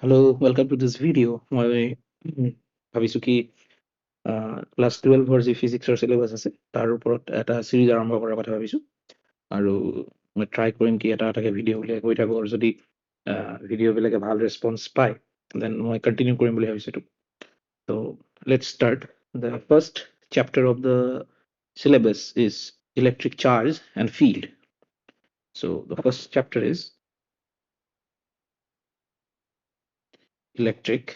Hello, welcome to this video. মই ভাবিছো কি ক্লাছ 12 যি ফিজিক্সৰ চিলেবাছ আছে তাৰ ওপৰত এটা চিৰিজ আৰম্ভ কৰাৰ কথা ভাবিছো আৰু মই ট্ৰাই কৰিম কি এটা এটাকে ভিডিঅ' উলিয়াই গৈ থাকো আৰু যদি ভিডিঅ'বিলাকে ভাল ৰেছপন্স পায় দেন মই কণ্টিনিউ কৰিম বুলি ভাবিছো এইটো ত' let's start the first chapter of the syllabus is electric charge and field. So the first chapter is electric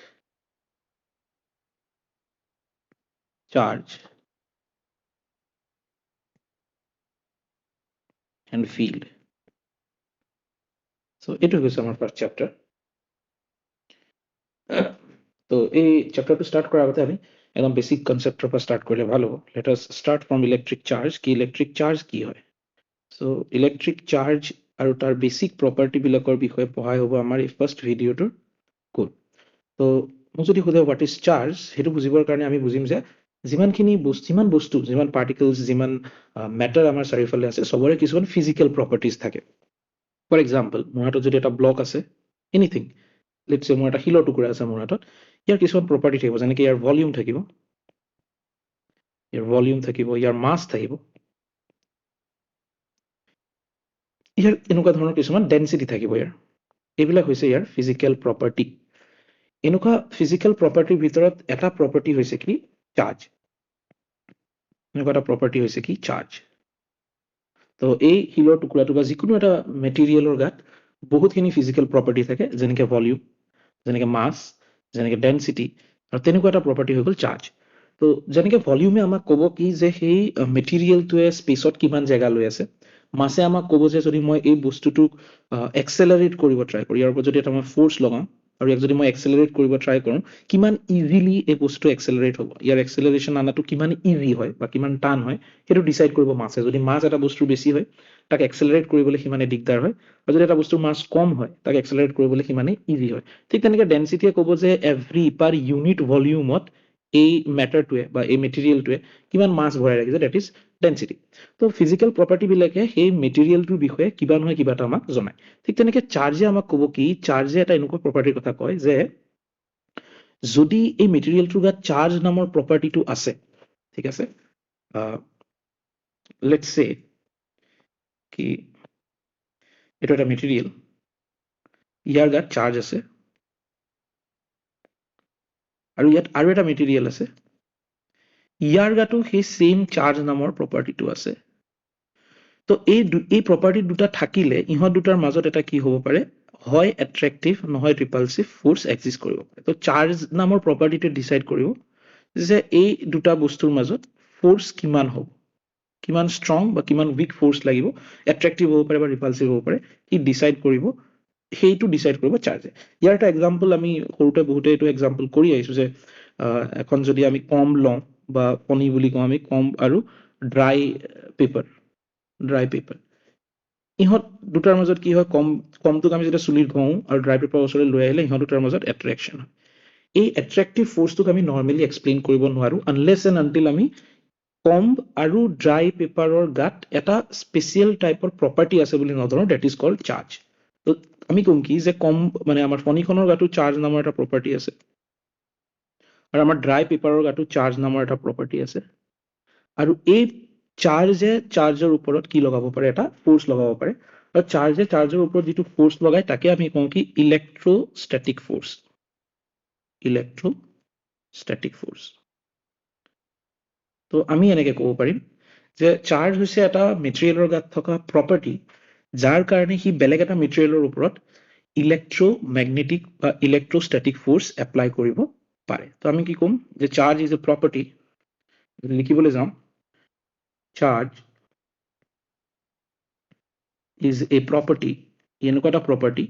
charge and field. So it was our first chapter. তো এই চ্যাপ্টারটো start করার আগে আমি একদম বেসিক কনসেপ্টৰ পৰা স্টাৰ্ট কৰিলে ভাল হ'ব let us start from electric charge কি ইলেকট্ৰিক চাৰ্জ কি হয় সো ইলেকট্ৰিক চাৰ্জ আৰু তাৰ বেসিক প্ৰপাৰ্টি বিলাকৰ বিষয়ে পঢ়াই হ'ব আমাৰ এই ফাৰ্ষ্ট ভিডিঅ'টোৰ কোড তো মই যদি সোধে হোৱাট ইজ চাৰ্জ সেইটো বুজিবৰ কাৰণে আমি বুজিম যে যিমান বস্তু যিমান পাৰ্টিকলছ যিমান মেটাৰ আমাৰ চাৰিওফালে আছে সবৰে কিছুমান ফিজিকেল প্ৰপাৰ্টিজ থাকে ফৰ এক্সাম্পল মোৰ হাতত যদি এটা ব্লক আছে এনিথিং লেটছ সে মোৰ এটা শিলৰ টুকুৰা আছে মোৰ হাতত ইয়াৰ কিছুমান প্ৰপাৰ্টি থাকিব যেনেকৈ ইয়াৰ ভলিউম থাকিব ইয়াৰ মাছ থাকিব ইয়াৰ এনেকুৱা ধৰণৰ কিছুমান ডেনচিটি থাকিব ইয়াৰ এইবিলাক হৈছে ইয়াৰ ফিজিকেল প্ৰপাৰ্টি এনেকুৱা ফিজিকেল প্ৰপাৰ্টিৰ ভিতৰত এটা প্ৰপাৰ্টি হৈছে কি চাৰ্জ এনেকুৱা এটা প্ৰপাৰ্টি হৈছে কি চাৰ্জ তো এই শিলৰ টুকুৰাটো বা যিকোনো এটা মেটেৰিয়েলৰ গাত বহুতখিনি ফিজিকেল প্ৰপাৰ্টি থাকে যেনেকৈ ভলিউম যেনেকৈ মাছ যেনেকৈ ডেনচিটি আৰু তেনেকুৱা এটা প্ৰপাৰ্টি হৈ গ'ল চাৰ্জ তো যেনেকৈ ভলিউমে আমাক ক'ব কি যে সেই মেটেৰিয়েলটোৱে স্পেচত কিমান জেগা লৈ আছে মাছে আমাক ক'ব যে যদি মই এই বস্তুটোক এক্সেলাৰেট কৰিব ট্ৰাই কৰোঁ ইয়াৰ ওপৰত যদি এটা মই ফ'ৰ্চ লগাওঁ আৰু ইয়াক যদি মই এক্সেলাৰেট কৰিব ট্ৰাই কৰোঁ কিমান ইজিলি এই বস্তুটো এক্সেলাৰেট হ'ব ইয়াৰ এক্সেলাৰেশ্যন আনাটো কিমান ইজি হয় বা কিমান টান হয় সেইটো ডিচাইড কৰিব মাছে যদি মাছ এটা বস্তু বেছি হয় তাক এক্সেলাৰেট কৰিবলৈ সিমানে দিগদাৰ হয় আৰু যদি এটা বস্তুৰ মাছ কম হয় তাক এক্সেলাৰেট কৰিবলৈ সিমানে ইজি হয় ঠিক তেনেকৈ ডেনচিটিয়ে ক'ব যে এভৰি পাৰ ইউনিট ভলিউমত এই মেটাৰটোৱে বা এই মেটেৰিয়েলটোৱে কিমান মাছ ভৰাই ৰাখিছে ডেট ইজ ডেনচিটি তো ফিজিকেল প্ৰপাৰ্টিবিলাকে সেই মেটেৰিয়েলটোৰ বিষয়ে কিবা নহয় কিবা এটা আমাক জনায় ঠিক তেনেকৈ চাৰ্জে আমাক ক'ব কি চাৰ্জে এটা এনেকুৱা প্ৰপাৰ্টিৰ কথা কয় যে যদি এই মেটেৰিয়েলটোৰ গাত চাৰ্জ নামৰ প্ৰপাৰ্টিটো আছে ঠিক আছে লেটছ সে কি এইটো এটা মেটেৰিয়েল ইয়াৰ গাত চাৰ্জ আছে আৰু ইয়াত আৰু এটা মেটেৰিয়েল আছে ইয়াৰ গাতো সেই সেম চাৰ্জ নামৰ প্ৰপাৰ্টিটো আছে তো এই প্ৰপাৰ্টি দুটা থাকিলে ইহঁত দুটাৰ মাজত এটা কি হ'ব পাৰে হয় এট্ৰেক্টিভ নহয় ৰিপালচিভ ফ'ৰ্চ এক্সিষ্ট কৰিব পাৰে তো চাৰ্জ নামৰ প্ৰপাৰ্টিটোৱে ডিচাইড কৰিব যে এই দুটা বস্তুৰ মাজত ফ'ৰ্চ কিমান হ'ব কিমান ষ্ট্ৰং বা কিমান উইক ফ'ৰ্চ লাগিব এট্ৰেক্টিভ হ'ব পাৰে বা ৰিপালচিভ হ'ব পাৰে ই ডিচাইড কৰিব সেইটো ডিচাইড কৰিব চাৰ্জে ইয়াৰ এটা এক্সাম্পল আমি সৰুতে বহুতে এইটো এক্সাম্পল কৰি আহিছোঁ যে এখন যদি আমি কম লওঁ বা কণী বুলি কওঁ আমি কম আৰু ড্ৰাই পেপাৰ ইহঁত দুটাৰ মাজত কি হয় কমটোক আমি যেতিয়া চুলিত ঘঁহো আৰু ড্ৰাই পেপাৰ ওচৰলৈ লৈ আহিলে ইহঁত দুটাৰ মাজত এট্ৰেকশ্যন হয় এই এট্ৰেক্টিভ ফ'ৰ্চটোক আমি নৰ্মেলি এক্সপ্লেইন কৰিব নোৱাৰো আনলেছ এণ্ড আনটিল আমি কম আৰু ড্ৰাই পেপাৰৰ গাত এটা স্পেচিয়েল টাইপৰ প্ৰপাৰ্টি আছে বুলি নধৰো ডেট ইজ কল্ড চাৰ্জ তো আমি ক'ম কি যে কম মানে আমাৰ ফণীখনৰ গাতো চাৰ্জ নামৰ এটা প্ৰপাৰ্টি আছে আৰু আমাৰ ড্ৰাই পেপাৰৰ গাতো চাৰ্জ নামৰ এটা প্ৰপাৰ্টি আছে আৰু এই চাৰ্জে চাৰ্জৰ ওপৰত কি লগাব পাৰে এটা ফ'ৰ্চ লগাব পাৰে আৰু চাৰ্জে চাৰ্জৰ ওপৰত যিটো ফ'ৰ্চ লগায় তাকে আমি কওঁ কি ইলেক্ট্ৰষ্টেটিক ফ'ৰ্চ তো আমি এনেকে ক'ব পাৰিম যে চাৰ্জ হৈছে এটা মেটেৰিয়েলৰ গাত থকা প্ৰপাৰ্টি যাৰ কাৰণে সি বেলেগ এটা মেটেৰিয়েলৰ ওপৰত ইলেক্ট্ৰমেগনেটিক বা ইলেক্ট্ৰষ্টেটিক ফ'ৰ্চ এপ্লাই কৰিব পাৰে তো আমি কি ক'ম যে চাৰ্জ ইজ এ প্ৰপাৰ্টি লিখিবলৈ যাওঁ চাৰ্জ is a property এনেকুৱা এটা property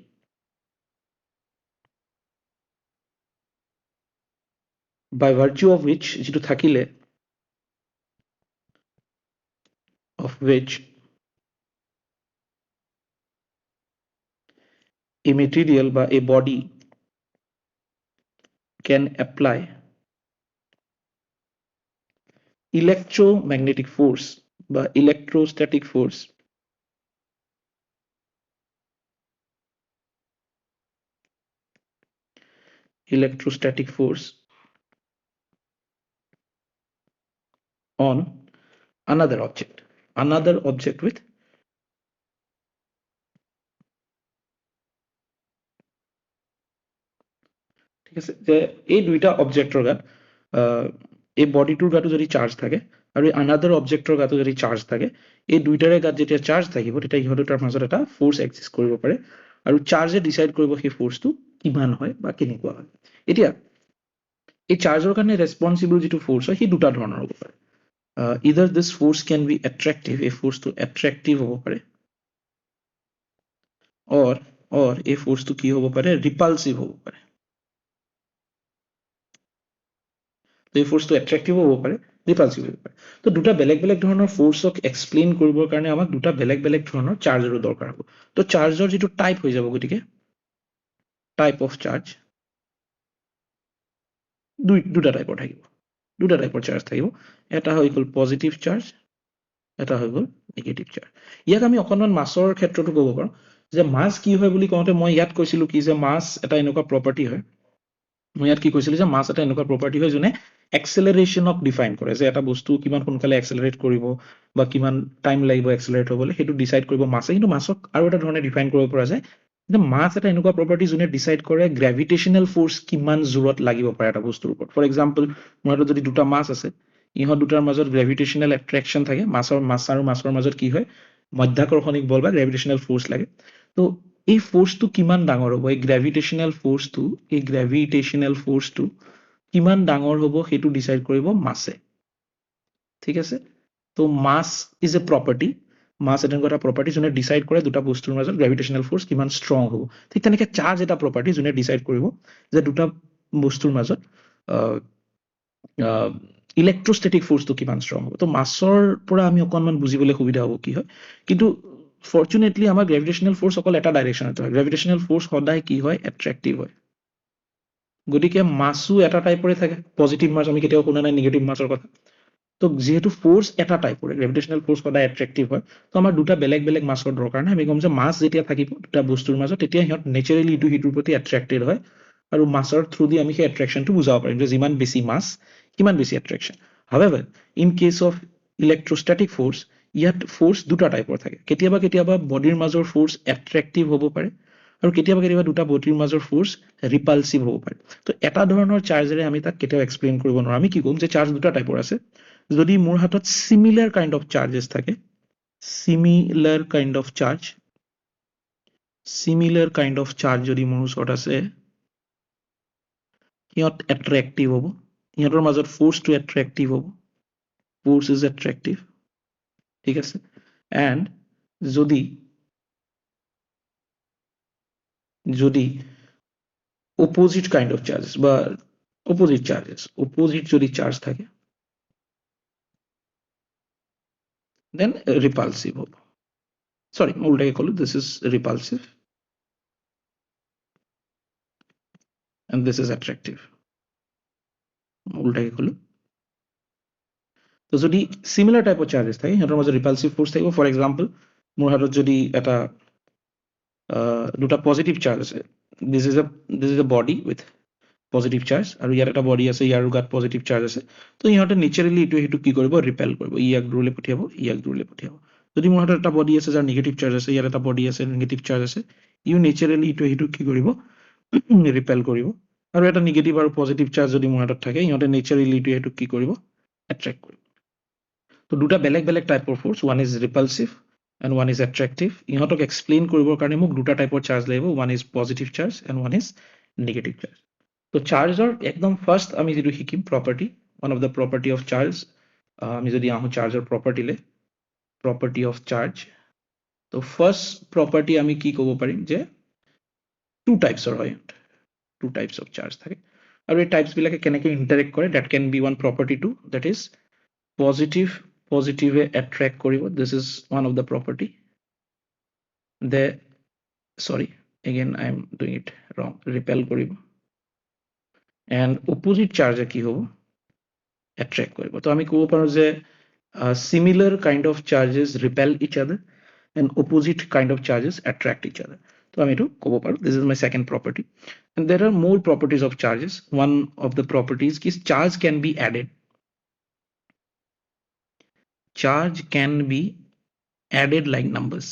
by virtue of which যেটো থাকিলে of which a material বা a body can apply electromagnetic force বা electrostatic force electrostatic force on another object with ঠিক আছে যে এই দুইটা অবজেক্টৰ গাত এই বডিটোৰ গাতো যদি চাৰ্জ থাকে আৰু আনাদাৰ অবজেক্টৰ গাতো যদি চাৰ্জ থাকে এই দুইটাৰে গাত যেতিয়া চাৰ্জ থাকিব তেতিয়া ইহঁত দুটাৰ মাজত এটা ফোৰ্স এক্সিষ্ট কৰিব পাৰে আৰু চাৰ্জে ডিসাইড কৰিব সেই ফোৰ্সটো কিমান হয় বা কেনেকুৱা হয় এতিয়া এই চাৰ্জৰ কাৰণে ৰেসপন্সিবল যেটো ফোৰ্স হয় সেই দুটা ধৰণৰ হ'ব পাৰে either this force can be attractive এই ফোৰ্সটো attractive হ'ব পাৰে or এই ফোৰ্সটো কি হ'ব পাৰে repulsive হ'ব পাৰে এই ফোৰ্সটো attractive হ'ব পাৰে repulsive হ'ব পাৰে তো দুটা বেলেগ বেলেগ ধৰণৰ ফোৰ্সক এক্সপ্লেইন কৰিবৰ কাৰণে আমাক দুটা বেলেগ বেলেগ ধৰণৰ চাৰ্জৰো দৰকাৰ হ'ব তো চাৰ্জৰ যেটো টাইপ হৈ যাব গতিকে টাইপ অফ চাৰ্জ দুটা টাইপৰ থাকিব দুটা টাইপৰ চাৰ্জ থাকিব এটা হৈ গ'ল পজিটিভ চাৰ্জ এটা হৈ গ'ল নেগেটিভ চাৰ্জ ইয়াক আমি অকনমান মাছৰ ক্ষেত্ৰতো ক'ব পাৰোঁ যে মাছ কি হয় বুলি কওঁতে মই ইয়াত কৈছিলো কি যে মাছ এটা এনেকুৱা প্ৰপাৰ্টি হয় মই ইয়াত কি কৈছিলো যে মাছ এটা এনেকুৱা প্ৰপাৰ্টি হয় যোনে এক্সেলাৰেশ্যনক ডিফাইন কৰে যে এটা বস্তু কিমান সোনকালে এক্সেলাৰেট কৰিব বা কিমান টাইম লাগিব এক্সেলাৰেট হ'বলৈ সেইটো ডিসাইড কৰিব মাছে কিন্তু মাছক আৰু এটা ধৰণে ডিফাইন কৰিব পৰা যায় যে মাছ এটা এনেকুৱা প্ৰপাৰ্টি যোনে ডিসাইড কৰে গ্ৰেভিটেশনাল ফোৰ্স কিমান জোৰত লাগিব পাৰে এটা বস্তুৰ ওপৰত ফৰ এক্সাম্পল মোৰ হাতত যদি দুটা মাছ আছে ইহঁত দুটাৰ মাজত গ্ৰেভিটেশনাল এট্ৰেকশন থাকে মাছ আৰু মাছৰ মাজত কি হয় মধ্যাকৰ্ষণিক বল বা গ্ৰেভিটেশনাল ফোৰ্স লাগে তো এই ফোৰ্সটো কিমান ডাঙৰ হ'ব এই গ্ৰেভিটেশনাল ফোৰ্সটো কিমান ডাঙৰ হ'ব সেইটো ডিসাইড কৰিব মাছে ঠিক আছে তো মাছ ইজ এ প্ৰপাৰ্টি মাছ এনেকুৱা এটা প্ৰপাৰ্টি যোনে ডিসাইড কৰে দুটা বস্তুৰ মাজত গ্ৰেভিটেশনাল ফোৰ্স কিমান ষ্ট্ৰং হ'ব ঠিক তেনেকে চাৰ্জ এটা প্ৰপাৰ্টি যোনে ডিসাইড কৰিব যে দুটা বস্তুৰ মাজত ইলেক্ট্ৰোষ্টেটিক ফোৰ্সটো কিমান ষ্ট্ৰং হ'ব তো মাছৰ পৰা আমি অকনমান বুজিবলৈ সুবিধা হ'ব কি হয় কিন্তু ফৰ্চুনেটলি আমাৰ গ্ৰেভিটেশনাল ফোৰ্স অকল এটা ডাইৰেকশনত হয় গ্ৰেভিটেশনাল ফোৰ্স সদায় কি হয় এট্ৰেক্টিভ হয় গতিকে মাছও এটা টাইপৰে থাকে পজিটিভ মাছ আমি কেতিয়াও কোনা নাই নেগেটিভ মাছৰ কথা তো যেহেতু ফোৰ্স এটা টাইপৰ গ্ৰেভিটেশনাল ফোৰ্স সদায় এট্ৰেক্টিভ হয় তো আমাৰ দুটা বেলেগ বেলেগ মাছৰ দৰকাৰ নাই আমি কম যে মাছ যেতিয়া থাকিব দুটা বস্তুৰ মাজত তেতিয়া সিহঁত নেচাৰেলি ইটো সিটোৰ প্ৰতি এট্ৰেক্টেড হয় আৰু মাছৰ থ্ৰু দি আমি সেই এট্ৰেকশনটো বুজাব পাৰিম যে যিমান বেছি মাছ কিমান বেছি এট্ৰেকশন হাউএভাৰ ইন কেস অফ ইলেক্ট্ৰোষ্টেটিক ফোৰ্স ইয়াত ফোৰ্স দুটা টাইপৰ থাকে কেতিয়াবা কেতিয়াবা বডিৰ মাজৰ ফোৰ্স এট্ৰেক্টিভ হ'ব পাৰে আৰু কেতিয়াবা কেতিয়াবা দুটা বডিৰ মাজৰ ফোৰ্স ৰিপালসিভ হ'ব পাৰে তো এটা ধৰণৰ চাৰ্জেৰে আমি তাক কেতিয়াও এক্সপ্লেইন কৰিব নোৱাৰো আমি কি কম যে চাৰ্জ দুটা টাইপৰ আছে যদি মোৰ হাতত সিমিলাৰ কাইন্ড অফ চাৰ্জেস থাকে সিমিলাৰ কাইন্ড অফ চাৰ্জ যদি মোৰ ওচৰত আছে সিহঁত এট্ৰেক্টিভ হ'ব ইহঁতৰ মাজত ফোৰ্সটো এট্ৰেক্টিভ হ'ব ফোৰ্স ইজ এট্ৰেক্টিভ ঠিক আছে এন্ড যদি অপোজিট কাইন্ড অফ চার্জেস বা অপোজিট যদি চার্জ থাকে then repulsive hobo sorry উল্টাকে কলো this is repulsive and this is attractive উল্টাকে কলো তো যদি similar type of charges থাকে সিহঁতৰ মাজত repulsive force থাকিব for example মোৰ হাতত যদি এটা দুটা পজিটিভ চাৰ্জ আছে this is a body with positive charge আৰু ইয়াৰ এটা বডি আছে ইয়াৰ গাত পজিটিভ চাৰ্জ আছে তো ইহঁতে নেচাৰেলি ইটো হিটো কি কৰিব ৰিপেল কৰিব ইয়াক দূৰলৈ পঠিয়াব ইয়াক দূৰলৈ পঠিয়াব যদি মোৰ হাতত এটা বডি আছে যাৰ নেগেটিভ চাৰ্জ আছে ইয়াৰ এটা বডি আছে নেগেটিভ চাৰ্জ আছে ইউ নেচাৰেলি ইটো হিটো কি কৰিব ৰিপেল কৰিব আৰু এটা নেগেটিভ আৰু পজিটিভ চাৰ্জ যদি মোৰ হাতত থাকে ইহঁতে নেচাৰেলি ইটো হিটো কি কৰিব এট্ৰেক্ট কৰিব তো দুটা বেলেগ বেলেগ টাইপৰ force one is repulsive and one is attractive ইহঁতক এক্সপ্লেইন কৰিবৰ কাৰণে মোক দুটা টাইপৰ চাৰ্জ লাগিব one is positive charge and one is negative charge তো চাৰ্জৰ একদম ফাৰ্স্ট আমি যেটো শিকিম property one of the property of charge আমি যদি আহো চাৰ্জৰ property of charge তো ফাৰ্স্ট প্ৰপাৰ্টি আমি কি ক'ব পাৰিম যে two types হয় two types of charge থাকে আৰু এই টাইপস বিলাকে কেনেকৈ ইন্টাৰেক্ট কৰে that can be one property too that is positive attract কৰিব this is one of the property sorry again I am doing it wrong repel কৰিব and opposite charge কি হ'ব attract কৰিব তো আমি ক'ব পাৰো যে similar kind of charges repel each other and opposite kind of charges attract each other তো তো আমি এইটো ক'ব পাৰো this is my second property and there are more properties of charges. One of the properties is charge can be added. Charge can be added like numbers.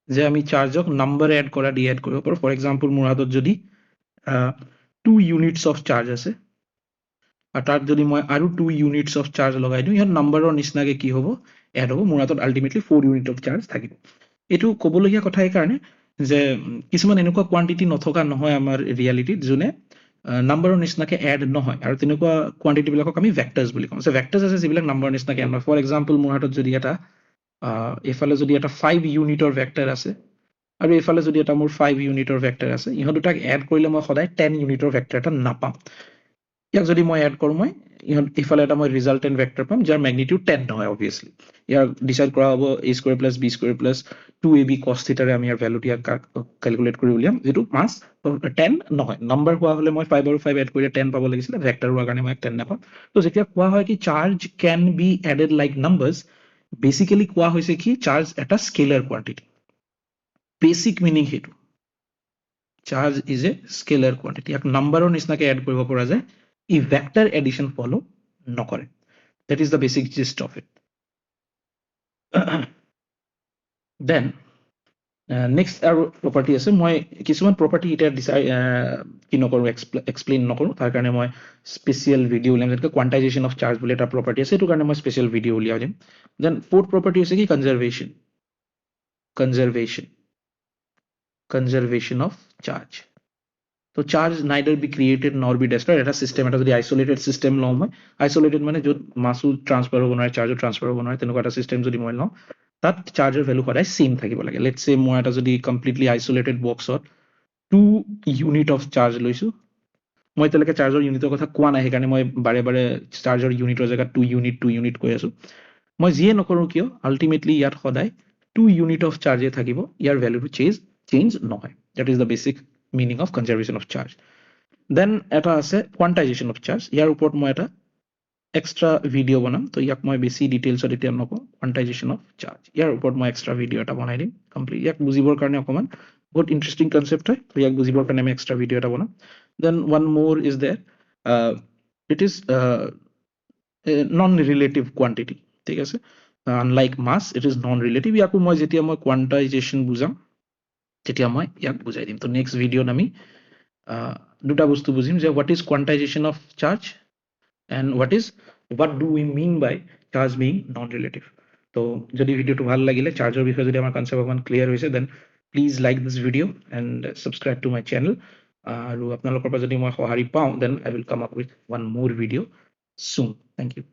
যে আমি চার্জক number add করা D Ed কৰিব পাৰো for example মোৰ হাতত যদি 2 units of charge আছে আৰু তাত যদি মই আৰু 2 ইউনিটস অফ চাৰ্জ লগাই দিওঁ ইয়াত নাম্বাৰৰ নিচিনাকে কি হ'ব এড হ'ব মোৰ হাতত আল্টিমেটলি 4 ইউনিট অফ চাৰ্জ থাকিব এইটো ক'বলগীয়া কথা এই কাৰণে যে কিছুমান এনেকুৱা কোৱান্টিটি নথকা নহয় আমাৰ ৰিয়েলিটিত যোনে নাম্বাৰৰ নিচিনাকে এড নহয় আৰু তেনেকুৱা কোৱান্টিটি বিলাকক আমি ভেক্টৰছ বুলি কওঁ ভেক্টৰছ আছে যিবিলাক নাম্বাৰৰ নিচিনাকে এড নহয় ফৰ এক্সাম্পল মোৰ হাতত যদি এটা এইফালে যদি এটা 5 ইউনিটৰ ভেক্টৰ আছে আৰু এইফালে যদি এটা মোৰ 5 ইউনিটৰ ভেক্টৰ আছে ইহঁত দুটাক এড কৰিলে মই সদায় 10 ইউনিটৰ ভেক্টৰ এটা নাপাম ইয়াক যদি মই এড কৰো মই ইফালে এটা মই ৰিজাল্টেন্ট ভেক্টৰ পাম যাৰ ম্যাগনিটিউড 10 নহয় অবভিয়াসলি ইয়াৰ ডিসাইড কৰা হ'ব a square plus b square plus 2ab cos θ ৰে আমি ইয়াৰ ভ্যালুটো ইয়াক ক্যালকুলেট কৰি উলিয়াম যেটো মাস 10 নহয় নাম্বাৰ হোৱা হলে মই 5 আৰু 5 এড কৰিলে 10 পাব লাগিছিল ভেক্টৰ হোৱাৰ কাৰণে মই 10 নাপাম তো যেতিয়া কোৱা হয় কি charge can be added like numbers basically কোৱা হৈছে কি চাৰ্জ এটা স্কেলাৰ কোৱান্টিটি বেসিক মিনিং হেতু charge is a scalar quantity এক নাম্বাৰৰ নিচিনাকে এড কৰিব পৰা যায় ই ভেক্টৰ এডিশন ফলো নকৰে that is the basic gist of it then next আৰু property আছে মই কিছুমান property এটা ডিসাইড কি নকৰো এক্সপ্লেইন নকৰো তাৰ কাৰণে মই স্পেশাল ভিডিও উলিয়াম যেনেকৈ quantization of charge বুলি এটা property আছে এটো কাৰণে মই স্পেশাল ভিডিও উলিয়াম then fourth property আছে কি conservation of charge তো charge neither be created nor be destroyed এটা সিস্টেম এটা যদি আইসোলেটেড সিস্টেম লওঁ মই আইসোলেটেড মানে য'ত মাসু ট্রান্সফার হ'ব নোৱাৰে চাৰ্জো ট্ৰান্সফাৰ হ'ব নোৱাৰে তেনেকুৱা এটা সিস্টেম যদি মই লওঁ তাত চাৰ্জৰ ভ্যালু সদায় সেম থাকিব লাগে লেটস সে মই এটা যদি কমপ্লিটলি আইসোলেটেড বক্সত 2 ইউনিট অফ চাৰ্জ লৈছো মই তেলকে চাৰ্জৰ ইউনিটৰ কথা কোৱা নাই সেইকাৰণে মই বাৰে বাৰে চাৰ্জৰ ইউনিটৰ জেগাত 2 ইউনিট কৈ আছো মই যিয়ে নকৰো কিয় আল্টিমেটলি ইয়াত সদায় 2 ইউনিট অফ চাৰ্জে থাকিব ইয়াৰ ভ্যালুটো চেঞ্জ নহয় that is the basic meaning of conservation of charge then এটা আছে quantization of charge ইয়াৰ ওপৰত মই এটা এক্সট্ৰা ভিডিও বনাম তো ইয়াক মই বেছি ডিটেইলছত এতিয়া নকওঁ quantization of charge ইয়াৰ ওপৰত মই এক্সট্ৰা ভিডিও এটা বনাই দিম কমপ্লিট ইয়াক বুজিবৰ কাৰণে অকমান বহুত ইন্টাৰেষ্টিং কনসেপ্ট হয় তো ইয়াক বুজিবৰ কাৰণে আমি এক্সট্ৰা ভিডিও এটা বনাম then one more is there it is a non relative quantity ঠিক আছে unlike mass it is non relative ইয়াকো মই যেতিয়া মই quantization বুজাম তেতিয়া মই ইয়াক বুজাই দিম তো নেক্সট ভিডিওত আমি দুটা বস্তু বুজিম যে what is quantization of charge and what do we mean by charge being non relative তো যদি ভিডিওটো ভাল লাগিলে চাৰ্জৰ বিষয়ে যদি আমাৰ কনসেপ্ট অকমান ক্লিয়াৰ হৈছে then please like this video and subscribe to my channel আৰু আপোনালোকৰ পৰা যদি মই সহাৰি পাওঁ then I will come up with one more video soon thank you